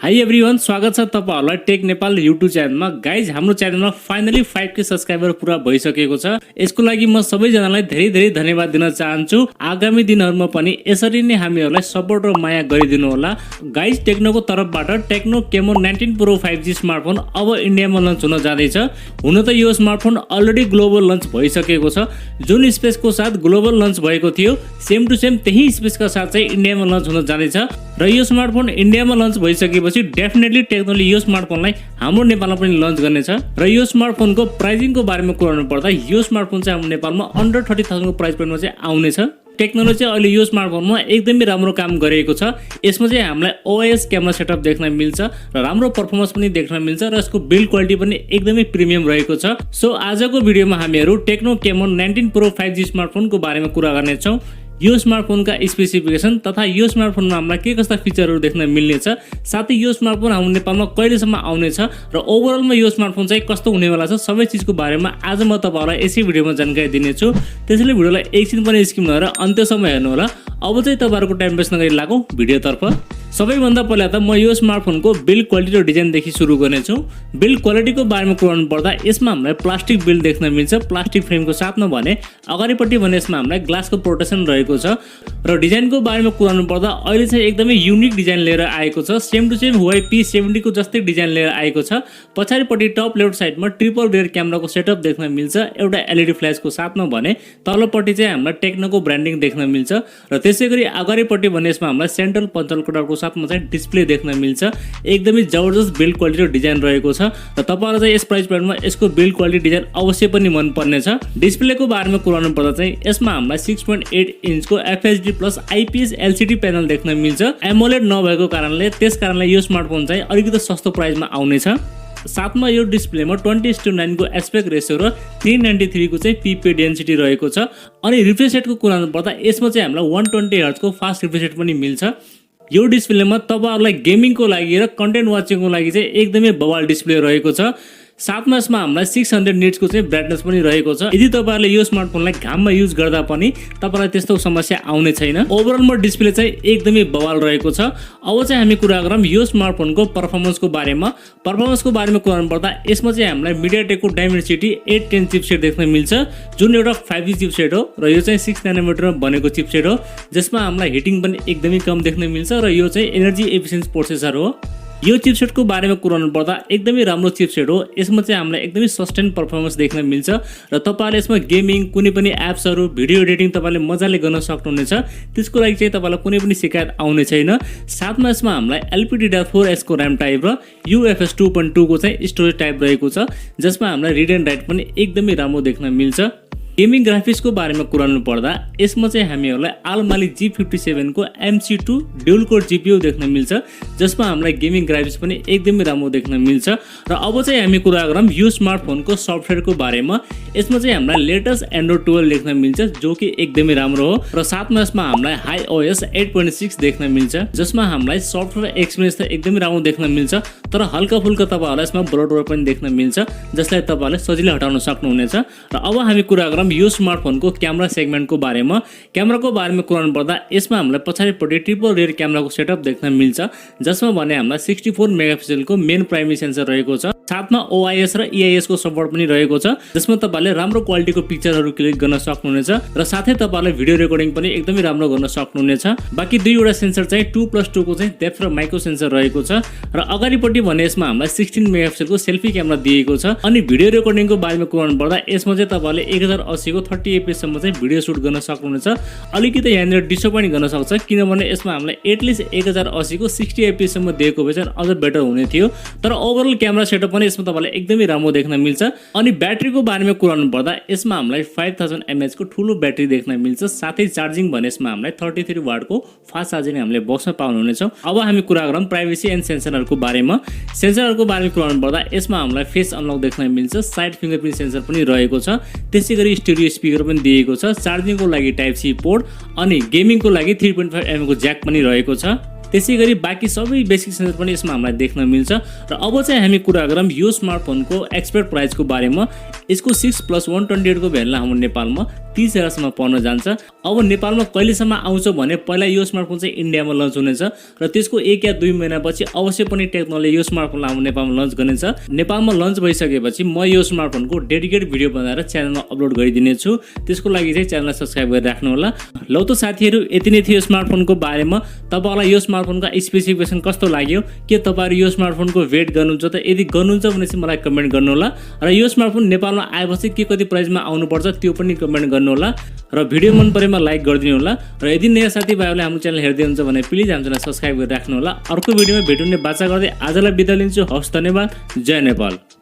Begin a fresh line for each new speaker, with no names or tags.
High everyone, स्वागत छ तपाईहरुलाई टेक नेपाल युट्युब च्यानलमा। गाइज, हाम्रो च्यानलमा फाइनली 5K सब्स्क्राइबर पूरा भइसकेको छ। यसको लागि म सबैजनालाई धेरै धेरै धन्यवाद दिन चाहन्छु। आगामी दिनहरुमा पनि यसरी नै हामीहरुलाई सपोर्ट र माया गरिदिनु होला। गाइज, टेक्नोको तर्फबाट टेक्नो केमोन 19 प्रो 5G स्मार्टफोन अब इन्डियामा लन्च हुन जाँदैछ। हुन त यो स्मार्टफोन अलरेडी ग्लोबल लन्च भइसकेको छ। जुन स्पेसको साथ ग्लोबल लन्च भएको थियो, सेम टु सेम त्यही स्पेसका साथ चाहिँ इन्डियामा लन्च हुन जाँदैछ। र यो स्मार्टफोन इन्डियामा लन्च भइसकेपछि डेफिनेटली टेक्नोले यो स्मार्टफोनलाई हाम्रो नेपालमा पनि लन्च गर्नेछ। र यो स्मार्टफोनको प्राइसिङको बारेमा कुरा गर्नु पर्दा यो स्मार्टफोन चाहिँ हाम्रो नेपालमा अन्डर 30,000 को प्राइस पोइन्टमा चाहिँ आउनेछ। टेक्नोले चाहिँ अहिले यो स्मार्टफोनमा एकदमै राम्रो काम गरेको छ। यसमा चाहिँ हामीलाई ओएस क्यामेरा सेटअप देख्न मिल्छ र राम्रो परफर्मेन्स पनि देख्न मिल्छ र यसको बिल्ड क्वालिटी पनि एकदमै प्रिमियम रहेको छ। सो आजको भिडियोमा हामीहरू टेक्नो केमोन 19 प्रो 5G स्मार्टफोनको बारेमा कुरा गर्नेछौँ। यो स्मार्टफोनका स्पेसिफिकेसन तथा यो स्मार्टफोनमा हामीलाई के कस्ता फिचरहरू देख्न मिल्नेछ, साथै यो स्मार्टफोन हाम्रो नेपालमा कहिलेसम्म आउनेछ र ओभरअलमा यो स्मार्टफोन चाहिँ कस्तो हुनेवाला छ, सबै चिजको बारेमा आज म तपाईहरुलाई यसै भिडियोमा जानकारी दिनेछु। त्यसैले भिडियोलाई एकछिन पनि स्किप नगरेर अन्त्यसम्म हेर्नु होला। अब चाहिँ तपाईहरुको टाइम वेस्ट नगरी लागौं भिडियोतर्फ। सबैभन्दा पहिला त म यो स्मार्टफोनको बिल्ड क्वालिटी र डिजाइनदेखि सुरु गर्नेछु। बिल्ड क्वालिटीको बारेमा कुरा गर्नु पर्दा यसमा हामीलाई प्लास्टिक बिल्ड देख्न मिल्छ, प्लास्टिक फ्रेमको साथमा भने अगाडिपट्टि भने यसमा हामीलाई ग्लासको प्रोटेक्सन रहेको छ। र डिजाइनको बारेमा कुरा गर्नु पर्दा अहिले चाहिँ एकदमै युनिक डिजाइन लिएर आएको छ। Same to same Huawei P70 को जस्तै डिजाइन लिएर आएको छ। पछाडिपट्टि टप लेफ्ट साइडमा ट्रिपल रियर क्यामेराको सेटअप देख्न मिल्छ, एउटा एलईडी फ्ल्याशको साथमा भने तल्लोपट्टि चाहिँ हामीलाई टेक्नोको ब्रान्डिङ देख्न मिल्छ। र त्यसैगरी अगाडिपट्टि भने यसमा हामीलाई सेन्ट्रल पञ्चल कोठाको साथमा चाहिँ डिस्प्ले देख्न मिल्छ। एकदमै जबरजस्त बिल्ड क्वालिटी र डिजाइन रहेको छ र तपाईहरुलाई चाहिँ यस प्राइस पोइन्टमा यसको बिल्ड क्वालिटी डिजाइन अवश्य पनि मन पर्ने छ। डिस्प्लेको बारेमा कुरा गर्नु पर्दा चाहिँ यसमा हामीलाई 6.8 इन्चको FHD+ IPS LCD प्यानल देख्न मिल्छ। एमोलेड नभएको कारणले यो स्मार्टफोन चाहिँ अलिकति सस्तो प्राइसमा आउनेछ। साथमा यो डिस्प्लेमा 20:9 को एस्पेक्ट रेशियो र 393 को चाहिँ पीपी डेन्सिटी रहेको छ। अनि रिफ्रेश रेटको कुरा गर्नु पर्दा यसमा चाहिँ हामीलाई 120 हर्ट्ज को फास्ट रिफ्रेश रेट पनि मिल्छ। यो डिस्प्लेमा तपाईहरुलाई गेमिङको लागि र कन्टेन्ट वाचिङको लागि चाहिँ एकदमै बवाल डिस्प्ले रहेको छ। साथमा यसमा हामीलाई 600 निट्सको चाहिँ ब्राइटनेस पनि रहेको छ। यदि तपाईहरुले यो स्मार्टफोनलाई घाममा युज गर्दा पनि तपाईहरुलाई त्यस्तो समस्या आउने छैन। ओभरअलमा डिस्प्ले चाहिँ एकदमै बवाल रहेको छ। अब चाहिँ हामी कुरा गरौँ यो स्मार्टफोनको परफर्मेन्सको बारेमा। परफर्मेन्सको बारेमा कुरा गर्नु पर्दा यसमा चाहिँ हामीलाई मिडियाटेकको डाइमेन्सिटी 810 चिपसेट देख्न मिल्छ, जुन एउटा 5G चिपसेट हो र यो चाहिँ 6 नैनोमिटरमा बनेको चिपसेट हो, जसमा हामीलाई हिटिङ पनि एकदमै कम देख्न मिल्छ र यो चाहिँ एनर्जी एफिसिएन्ट प्रोसेसर हो। यो चिपसेटको बारेमा कुरा गर्नु पर्दा एकदमै राम्रो चिपसेट हो। यसमा चाहिँ हामीलाई एकदमै सस्टेन परफर्मेन्स देख्न मिल्छ र तपाईहरुले यसमा गेमिङ, कुनै पनि एप्सहरु, भिडियो एडिटिङ तपाईले मजाले गर्न सक्नुहुनेछ। त्यसको लागि चाहिँ तपाईलाई कुनै पनि शिकायत आउने छैन। साथमा यसमा हामीलाई LPDDR4S को RAM टाइप र UFS 2.2 को चाहिँ स्टोरेज टाइप रहेको छ, जसमा हामीलाई रिड एन्ड राइट पनि एकदमै राम्रो देख्न मिल्छ। गेमिङ ग्राफिक्सको बारेमा कुरा गर्नु पर्दा यसमा चाहिँ हामीहरुलाई आलमाली G57 को MC2 ड्युल कोर GPU देख्न मिल्छ, जसमा हामीलाई गेमिङ ग्राफिक्स पनि एकदमै राम्रो देख्न मिल्छ। र अब चाहिँ हामी कुरा गरौँ यो स्मार्टफोनको सफ्टवेयरको बारेमा। यसमा चाहिँ हामीलाई लेटेस्ट एन्ड्रोइड 12 देख्न मिल्छ, जो कि एकदमै राम्रो हो। र साथमा यसमा हामीलाई हाई OS 8.6 देख्न मिल्छ, जसमा हामीलाई सफ्टवेयर एक्सपिरियन्स त एकदमै राम्रो देख्न मिल्छ। तर हल्का फुल्का तपाईहरुलाई यसमा ब्लोटवेयर पनि देख्न मिल्छ, जसलाई तपाईहरुले सजिलै हटाउन सक्नुहुनेछ। र अब हामी कुरा गरौँ यो स्मार्टफोनको क्यामेरा सेगमेन्टको बारेमा। क्यामेराको बारेमा कुरा गर्नु पर्दा यसमा हामीलाई पछाडिपट्टि ट्रिपल रियर क्यामेराको सेटअप देख्न मिल्छ, जसमा भने हामीलाई 64 मेगापिक्सलको मेन प्राइमेरी सेन्सर रहेको छ। साथमा OIS र EIS को सपोर्ट पनि रहेको छ, जसमा तपाईले राम्रो क्वालिटीको पिक्चरहरु क्लिक गर्न सक्नुहुनेछ र साथै तपाईले भिडियो रेकर्डिङ पनि एकदमै राम्रो गर्न सक्नुहुनेछ। बाकी दुईवटा सेन्सर चाहिँ 2+2 को चाहिँ डेप्थ र माइक्रो सेन्सर रहेको छ। र अगाडिपट्टि भने यसमा हामीलाई 16 मेगापिक्सलको सेल्फी क्यामेरा दिएको छ। अनि भिडियो रेकर्डिङको बारेमा कुरा गर्नु पर्दा यसमा चाहिँ तपाईले 1080 को 30 fps सम्म चाहिँ भिडियो सुट गर्न सक्नुहुनेछ। अलिकति यहाँनिर डिसअपोइन्ट गर्न सक्छ, किनभने यसमा हामीलाई एटलिस्ट 1080 को 60 fps सम्म दिएको भए चाहिँ अझ बेटर हुने थियो। तर ओभरअल क्यामेरा सेटअप पनि यसमा तपाईलाई एकदमै राम्रो देख्न मिल्छ। अनि ब्याट्रीको बारेमा कुरा गर्नु पर्दा यसमा हामीलाई 5000 mAh को ठूलो ब्याट्री देख्न मिल्छ। साथै चार्जिङ भने यसमा हामीलाई 33 वाटको फास्ट चार्जिङ हामीले बक्समा पाउनुहुनेछ। अब हामी कुरा गरौँ प्राइभेसी एन्ड सेन्सरहरुको बारेमा। सेन्सरहरुको बारेमा कुरा गर्नु पर्दा यसमा हामीलाई फेस अनलक देख्न मिल्छ, साइड फिंगरप्रिन्ट सेन्सर पनि रहेको छ। त्यसैगरी स्टिरियो स्पिकर पनि दिएको छ। चार्जिङको लागि टाइप सी पोर्ट अनि गेमिङको लागि 3.5mm को ज्याक पनि रहेको छ। त्यसैगरी बाँकी सबै बेसिक सेन्सर पनि यसमा हामीलाई देख्न मिल्छ। र अब चाहिँ हामी कुरा गरौँ यो स्मार्टफोनको एक्सपेक्ट प्राइसको बारेमा। यसको 6+128 को भेरिएन्ट हाम्रो नेपालमा 30,000 सम्म पर्न जान्छ। अब नेपालमा कहिलेसम्म आउँछ भने पहिला यो स्मार्टफोन चाहिँ इन्डियामा लन्च हुनेछ र त्यसको 1 या 2 महिनापछि अवश्य पनि टेक्नोले यो स्मार्टफोनलाई अब नेपालमा लन्च गर्नेछ। नेपालमा लन्च भइसकेपछि म यो स्मार्टफोनको डेडिकेटेड भिडियो बनाएर च्यानलमा अपलोड गरिदिने छु। त्यसको लागि चाहिँ च्यानललाई सब्स्क्राइब गरेर राख्नु होला। ल त साथीहरु, यति नै थियो स्मार्टफोनको बारेमा। तपाईहरुलाई यो स्मार्टफोनका स्पेसिफिकेसन कस्तो लाग्यो, के तपाईहरु यो स्मार्टफोनको वेट गर्नुहुन्छ त? यदि गर्नुहुन्छ भने चाहिँ मलाई कमेन्ट गर्नु होला र यो स्मार्टफोन नेपालमा आएपछि के कति प्राइसमा आउनुपर्छ त्यो पनि कमेन्ट गर्नु होला र भिडियो मन परेमा लाइक गरिदिनु होला र यदि नयाँ साथीभाइहरुले हाम्रो च्यानल हेर्दै हुनुहुन्छ भने प्लिज हाम्रो च्यानललाई सब्स्क्राइब गरेर राख्नु होला। अर्को भिडियोमा भेटुने बाचा गर्दै आजलाई बिदा लिन्छु। हवस्, धन्यवाद। जय नेपाल।